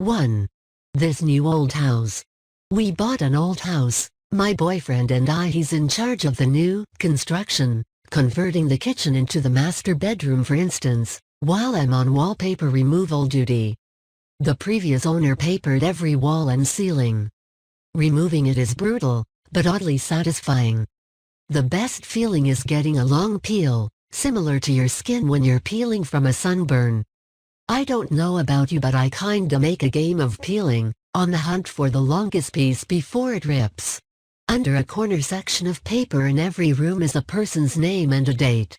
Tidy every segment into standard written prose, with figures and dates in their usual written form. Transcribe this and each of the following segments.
1. This new old house. We bought an old house, my boyfriend and I. He's in charge of the new construction, converting the kitchen into the master bedroom for instance, while I'm on wallpaper removal duty. The previous owner papered every wall and ceiling. Removing it is brutal, but oddly satisfying. The best feeling is getting a long peel, similar to your skin when you're peeling from a sunburn. I don't know about you, but I kinda make a game of peeling, on the hunt for the longest piece before it rips. Under a corner section of paper in every room is a person's name and a date.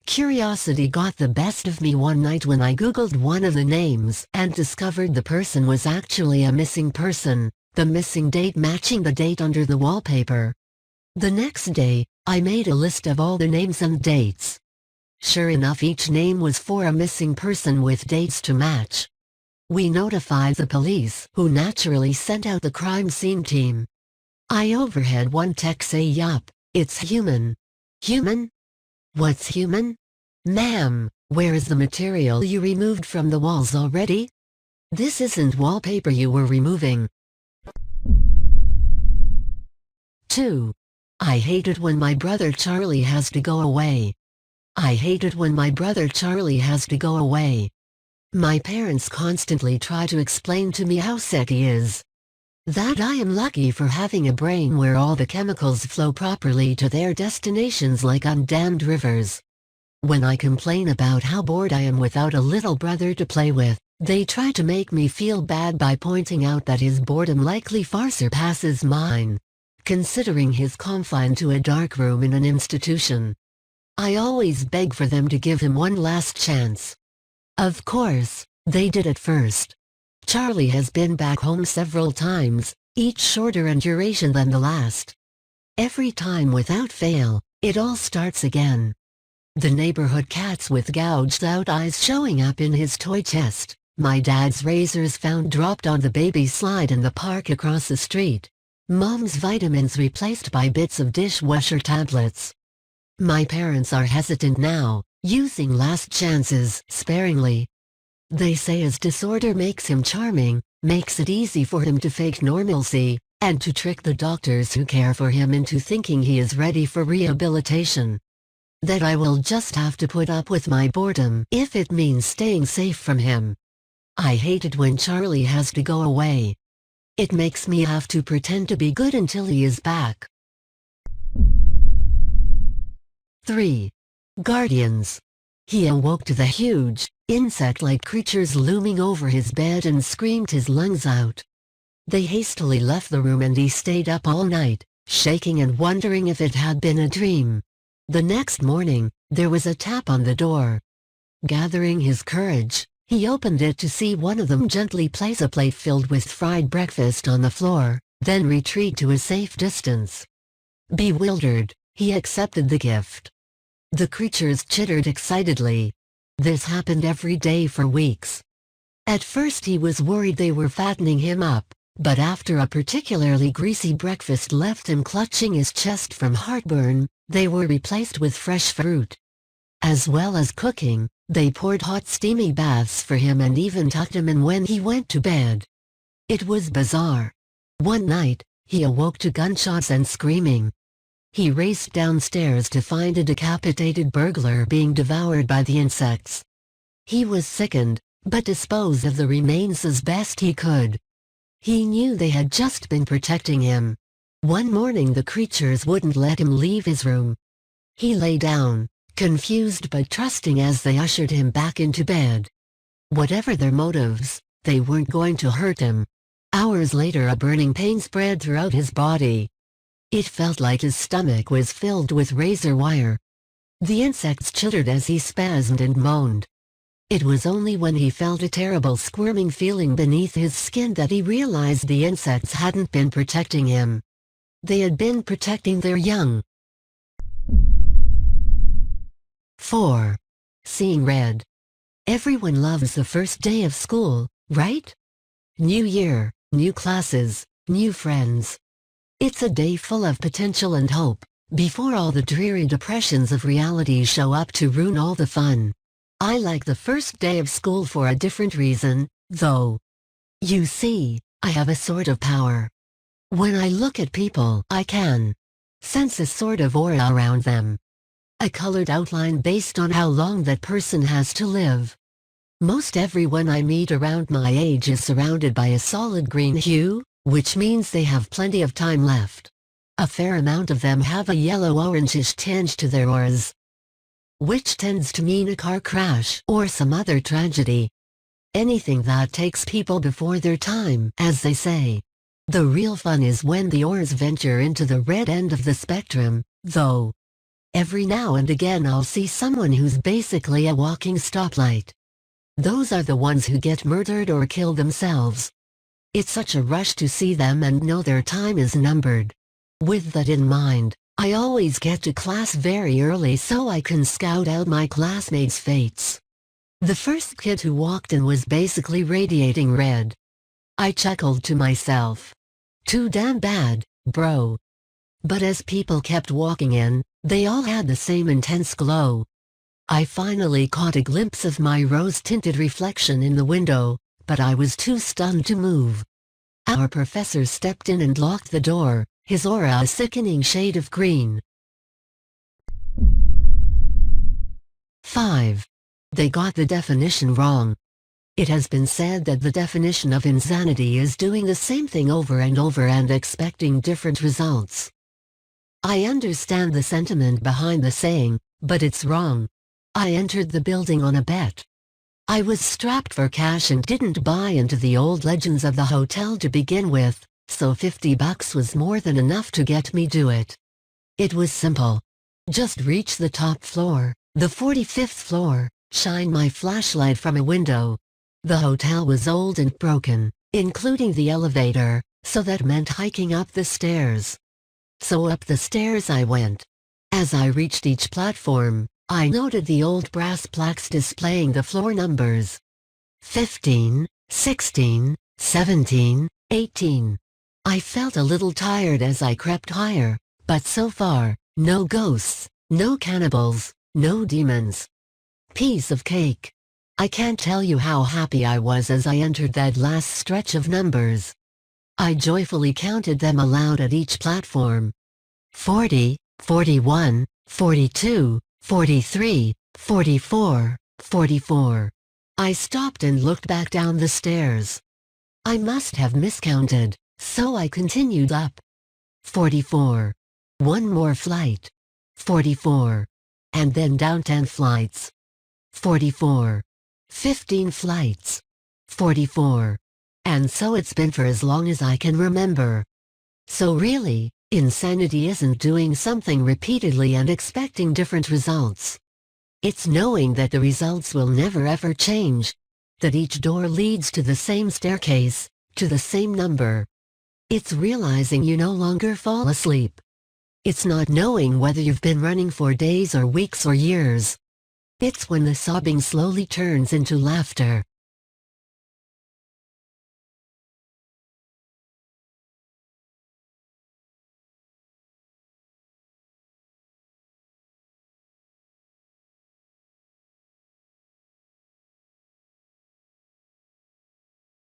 Curiosity got the best of me one night when I googled one of the names and discovered the person was actually a missing person, the missing date matching the date under the wallpaper. The next day, I made a list of all the names and dates. Sure enough, each name was for a missing person with dates to match. We notified the police, who naturally sent out the crime scene team. I overheard one tech say, "Yup, it's human." Human? What's human? Ma'am, where is the material you removed from the walls already? This isn't wallpaper you were removing. 2. I hate it when my brother Charlie has to go away. I hate it when my brother Charlie has to go away. My parents constantly try to explain to me how sick he is. That I am lucky for having a brain where all the chemicals flow properly to their destinations like undammed rivers. When I complain about how bored I am without a little brother to play with, they try to make me feel bad by pointing out that his boredom likely far surpasses mine, considering he's confined to a dark room in an institution. I always beg for them to give him one last chance. Of course, they did at first. Charlie has been back home several times, each shorter in duration than the last. Every time without fail, it all starts again. The neighborhood cats with gouged out eyes showing up in his toy chest, my dad's razors found dropped on the baby slide in the park across the street, mom's vitamins replaced by bits of dishwasher tablets. My parents are hesitant now, using last chances sparingly. They say his disorder makes him charming, makes it easy for him to fake normalcy, and to trick the doctors who care for him into thinking he is ready for rehabilitation. That I will just have to put up with my boredom if it means staying safe from him. I hate it when Charlie has to go away. It makes me have to pretend to be good until he is back. 3. Guardians. He awoke to the huge, insect-like creatures looming over his bed and screamed his lungs out. They hastily left the room and he stayed up all night, shaking and wondering if it had been a dream. The next morning, there was a tap on the door. Gathering his courage, he opened it to see one of them gently place a plate filled with fried breakfast on the floor, then retreat to a safe distance. Bewildered, he accepted the gift. The creatures chittered excitedly. This happened every day for weeks. At first he was worried they were fattening him up, but after a particularly greasy breakfast left him clutching his chest from heartburn, they were replaced with fresh fruit. As well as cooking, they poured hot steamy baths for him and even tucked him in when he went to bed. It was bizarre. One night, he awoke to gunshots and screaming. He raced downstairs to find a decapitated burglar being devoured by the insects. He was sickened, but disposed of the remains as best he could. He knew they had just been protecting him. One morning the creatures wouldn't let him leave his room. He lay down, confused but trusting as they ushered him back into bed. Whatever their motives, they weren't going to hurt him. Hours later a burning pain spread throughout his body. It felt like his stomach was filled with razor wire. The insects chittered as he spasmed and moaned. It was only when he felt a terrible squirming feeling beneath his skin that he realized the insects hadn't been protecting him. They had been protecting their young. 4. Seeing red. Everyone loves the first day of school, right? New year, new classes, new friends. It's a day full of potential and hope, before all the dreary depressions of reality show up to ruin all the fun. I like the first day of school for a different reason, though. You see, I have a sort of power. When I look at people, I can sense a sort of aura around them. A colored outline based on how long that person has to live. Most everyone I meet around my age is surrounded by a solid green hue, which means they have plenty of time left. A fair amount of them have a yellow-orangish tinge to their auras, which tends to mean a car crash or some other tragedy. Anything that takes people before their time, as they say. The real fun is when the auras venture into the red end of the spectrum, though. Every now and again I'll see someone who's basically a walking stoplight. Those are the ones who get murdered or kill themselves. It's such a rush to see them and know their time is numbered. With that in mind, I always get to class very early so I can scout out my classmates' fates. The first kid who walked in was basically radiating red. I chuckled to myself. Too damn bad, bro. But as people kept walking in, they all had the same intense glow. I finally caught a glimpse of my rose-tinted reflection in the window, but I was too stunned to move. Our professor stepped in and locked the door, his aura a sickening shade of green. 5. They got the definition wrong. It has been said that the definition of insanity is doing the same thing over and over and expecting different results. I understand the sentiment behind the saying, but it's wrong. I entered the building on a bet. I was strapped for cash and didn't buy into the old legends of the hotel to begin with, so $50 was more than enough to get me to it. It was simple. Just reach the top floor, the 45th floor, shine my flashlight from a window. The hotel was old and broken, including the elevator, so that meant hiking up the stairs. So up the stairs I went. As I reached each platform, I noted the old brass plaques displaying the floor numbers. 15, 16, 17, 18. I felt a little tired as I crept higher, but so far, no ghosts, no cannibals, no demons. Piece of cake. I can't tell you how happy I was as I entered that last stretch of numbers. I joyfully counted them aloud at each platform. 40, 41, 42, 43, 44, 44. I stopped and looked back down the stairs. I must have miscounted, so I continued up. 44. One more flight. 44. And then down 10 flights. 44. 15 flights. 44. And so it's been for as long as I can remember. So really, insanity isn't doing something repeatedly and expecting different results. It's knowing that the results will never ever change. That each door leads to the same staircase, to the same number. It's realizing you no longer fall asleep. It's not knowing whether you've been running for days or weeks or years. It's when the sobbing slowly turns into laughter.